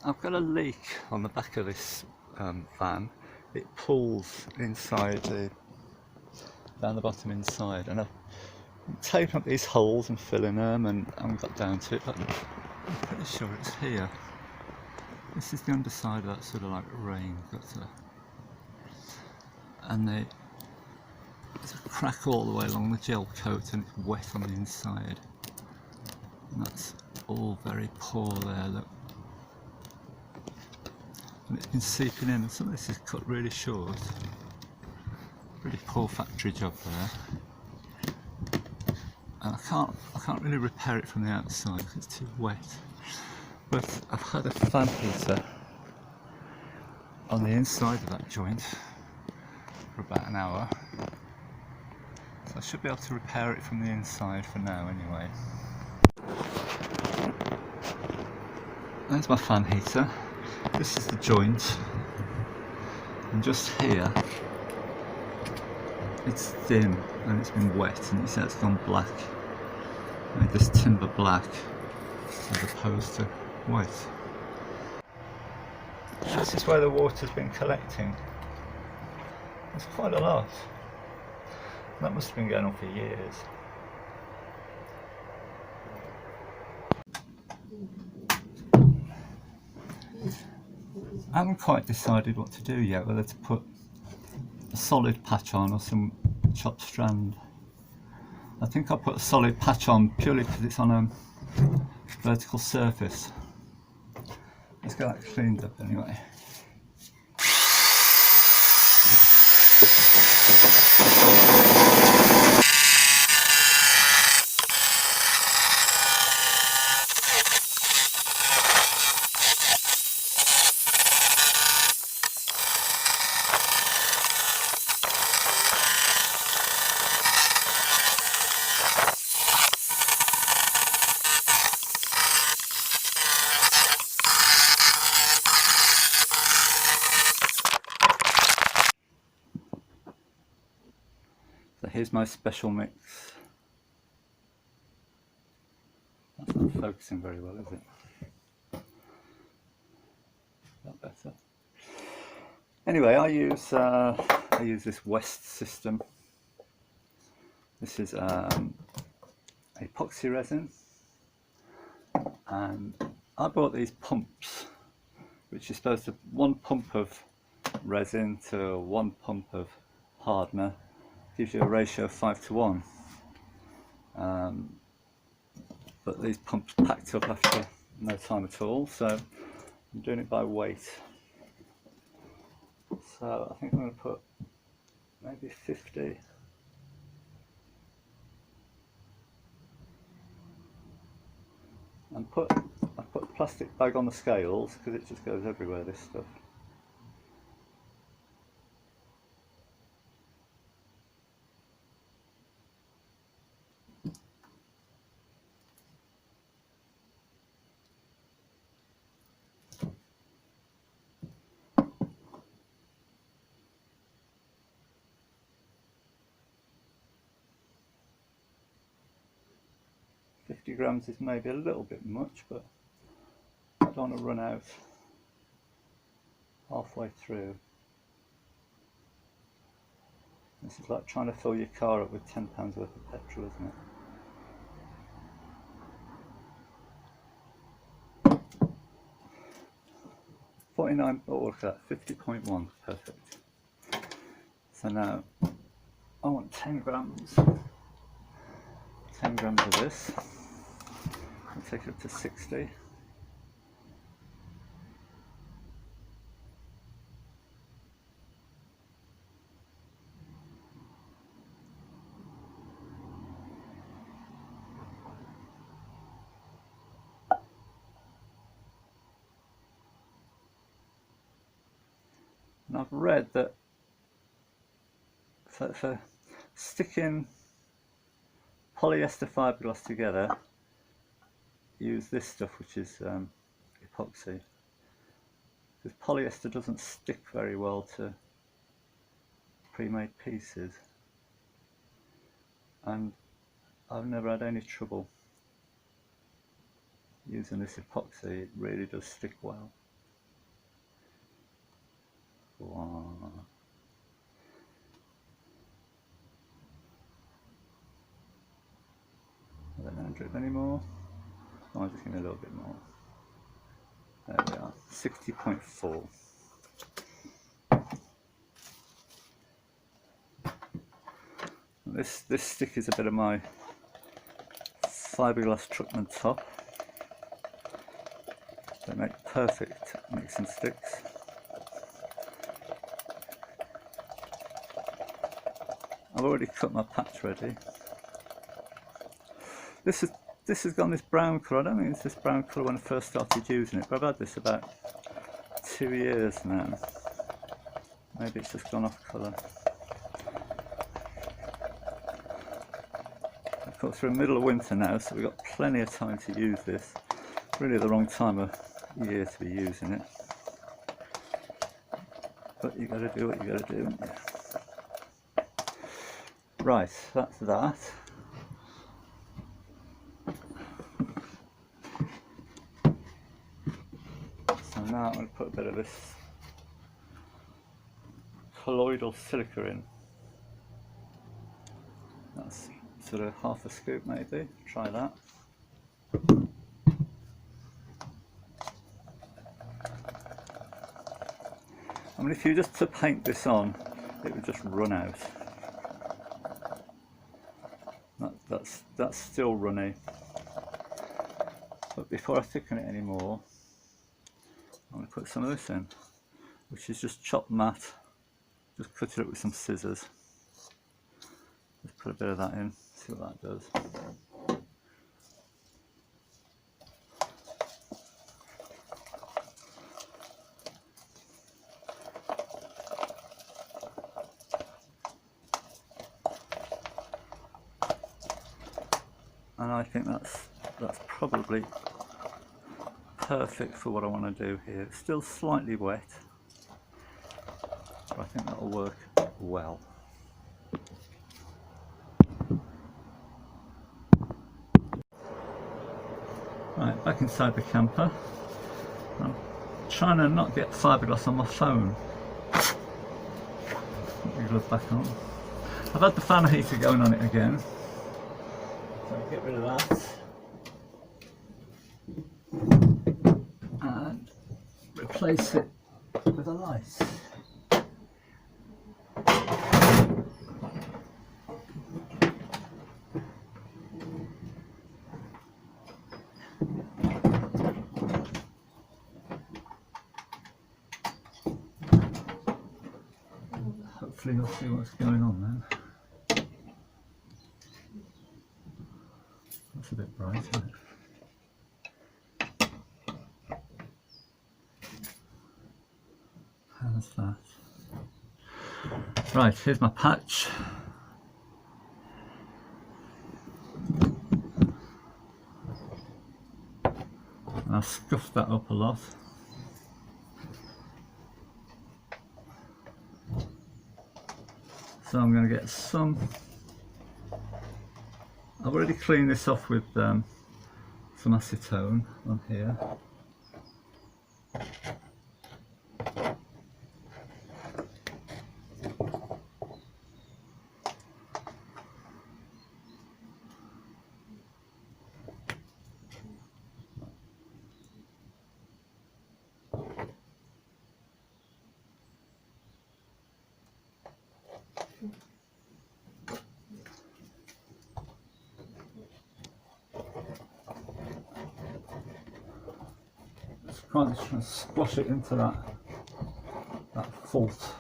I've got a leak on the back of this van. It pulls inside down the bottom inside, and I've taped up these holes and filling them, and I haven't got down to it, but I'm pretty sure it's here. This is the underside of that sort of like rain gutter, and there's a crack all the way along the gel coat, and it's wet on the inside, and that's all very poor there, look. And it's been seeping in, and some of this is cut really short. Really poor factory job there. And I can't really repair it from the outside because it's too wet. But I've had a fan heater on the inside of that joint for about an hour. So I should be able to repair it from the inside for now anyway. There's my fan heater. This is the joint, and just here it's thin and it's been wet, and you see it's gone black. I made this timber black as opposed to white. This is where the water's been collecting. There's quite a lot. That must have been going on for years. I haven't quite decided what to do yet, whether to put a solid patch on or some chopped strand. I think I'll put a solid patch on purely because it's on a vertical surface. Let's get that cleaned up anyway. So here's my special mix. That's not focusing very well, is it? That better. Anyway, I use this West system. This is epoxy resin, and I bought these pumps, which is supposed to one pump of resin to one pump of hardener. Gives you a ratio of 5:1, but these pumps packed up after no time at all, so I'm doing it by weight. So I think I'm going to put maybe 50 and I put a plastic bag on the scales because it just goes everywhere, this stuff. Grams is maybe a little bit much, but I don't want to run out halfway through. This is like trying to fill your car up with £10 worth of petrol, isn't it? 49, oh look at that, 50.1, perfect. So now I want 10 grams. 10 grams of this. I'll take it up to 60. And I've read that for sticking polyester fiberglass together, use this stuff, which is epoxy, because polyester doesn't stick very well to pre-made pieces, and I've never had any trouble using this epoxy. It really does stick well. One. I don't know, drip anymore. Oh, I'll just give me a little bit more. There we are, 60.4. This stick is a bit of my Fibreglass Truckman top. They make perfect mixing sticks. I've already cut my patch ready. This has gone this brown colour. I don't think it's this brown colour when I first started using it, but I've had this about 2 years now. Maybe it's just gone off colour. Of course, we're in the middle of winter now, so we've got plenty of time to use this. Really the wrong time of year to be using it. But you got to do what you got to do. Right, that's that. So now I'm going to put a bit of this colloidal silica in. That's sort of half a scoop maybe. Try that. I mean, if you just to paint this on, it would just run out. That's still runny. But before I thicken it anymore, I'm going to put some of this in, which is just chopped matte. Just cut it up with some scissors. Just put a bit of that in, see what that does. And I think that's probably perfect for what I want to do here. It's still slightly wet, but I think that'll work well. Right, back inside the camper. I'm trying to not get fiberglass on my phone. Put the glove back on. I've had the fan heater going on it again. So get rid of that. And replace it with a light. Hopefully you'll see what's going on then. That's a bit bright, isn't it? How's that? Right, here's my patch. And I've scuffed that up a lot. So I'm going to get some. I've already cleaned this off with some acetone on here. Trying to squash it into that fault.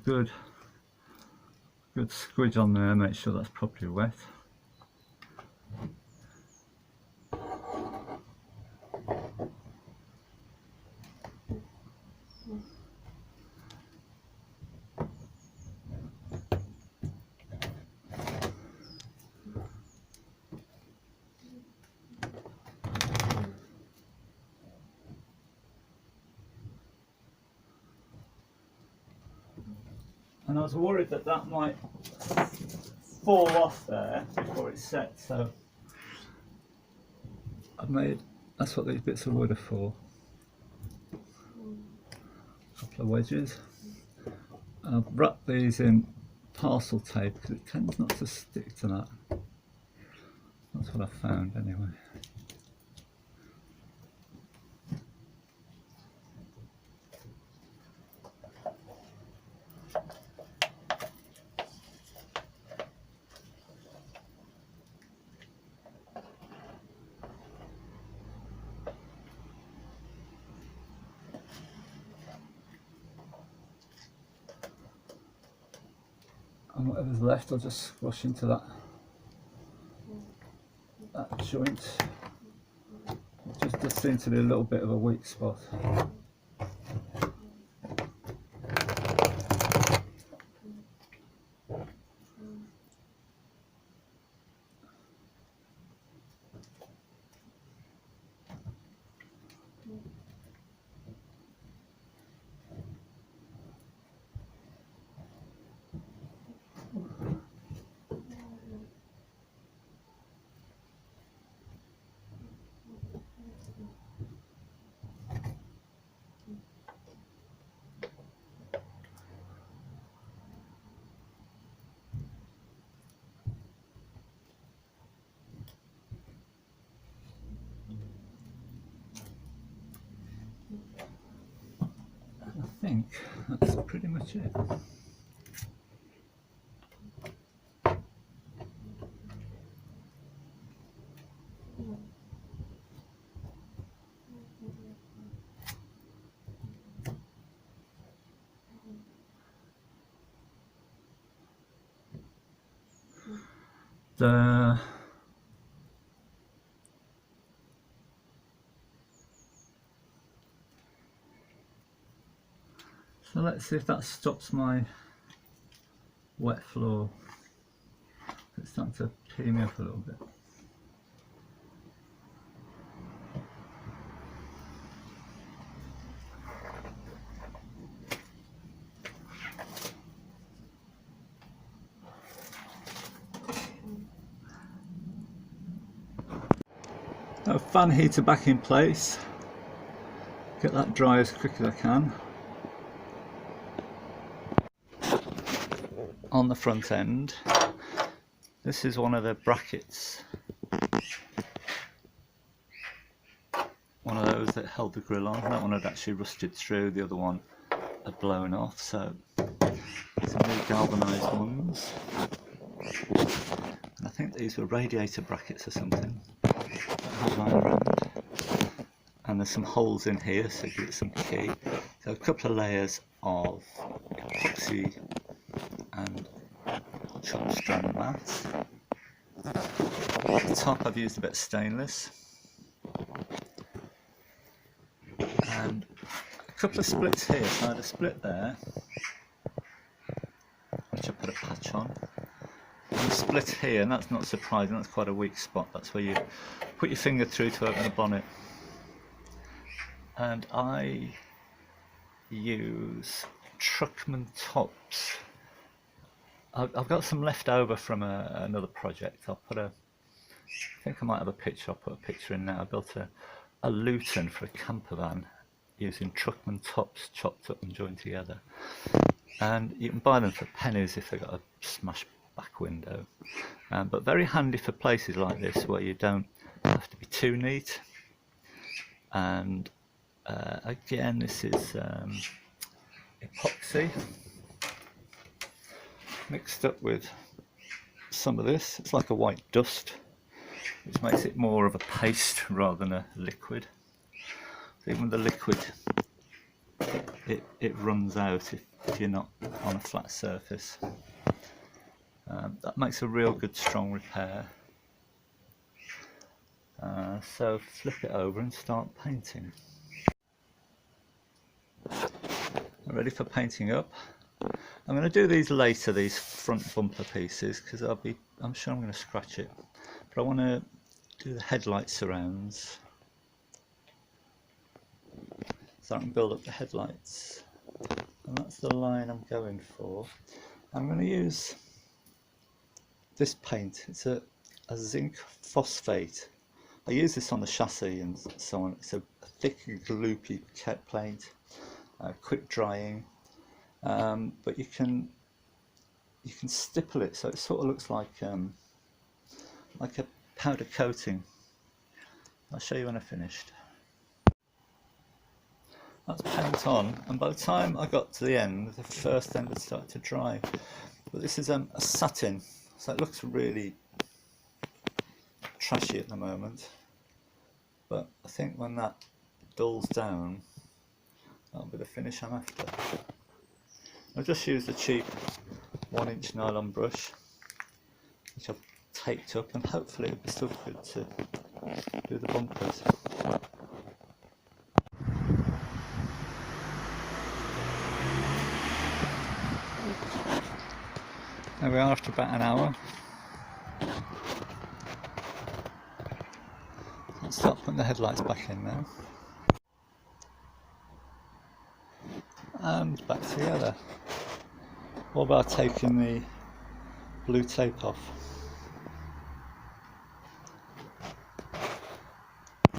good squidge on there, make sure that's properly wet. And I was worried that that might fall off there before it's set, so I've made, that's what these bits of wood are for. A couple of wedges. And I've wrapped these in parcel tape because it tends not to stick to that. That's what I found anyway. And whatever's left I'll just squash into that joint. It just does seem to be a little bit of a weak spot. I think that's pretty much it. So let's see if that stops my wet floor. It's starting to pee me up a little bit. Now, fan heater back in place. Get that dry as quick as I can. On the front end, this is one of the brackets, one of those that held the grill on. That one had actually rusted through, the other one had blown off, so some new galvanised ones. And I think these were radiator brackets or something that hold lying around. And there's some holes in here so you get some key. So a couple of layers of epoxy and chopped strand mat. At the top I've used a bit of stainless. And a couple of splits here. So I had a split there, which I put a patch on. And a split here, and that's not surprising, that's quite a weak spot. That's where you put your finger through to open the bonnet. And I use Truckman tops. I've got some left over from another project. I think I might have a picture. I'll put a picture in now. I built a Luton for a camper van using Truckman tops chopped up and joined together. And you can buy them for pennies if they've got a smash back window. But very handy for places like this where you don't have to be too neat. And again, this is epoxy mixed up with some of this. It's like a white dust, which makes it more of a paste rather than a liquid. So even the liquid it runs out if you're not on a flat surface. That makes a real good strong repair. So flip it over and start painting. Ready for painting up. I'm going to do these later, these front bumper pieces, because I'm sure I'm going to scratch it. But I want to do the headlight surrounds, so I can build up the headlights. And that's the line I'm going for. I'm going to use this paint. It's a zinc phosphate. I use this on the chassis and so on. It's a thick, gloopy paint, quick drying, but you can stipple it so it sort of looks like a powder coating. I'll show you when I've finished. That's paint on, and by the time I got to the end, the first end had started to dry. But this is a satin, so it looks really trashy at the moment. But I think when that dulls down, that'll be the finish I'm after. I've just used a cheap 1-inch nylon brush, which I've taped up, and hopefully it'll be still good to do the bumpers. There we are after about an hour. Let's start putting the headlights back in now. And back together. What about taking the blue tape off?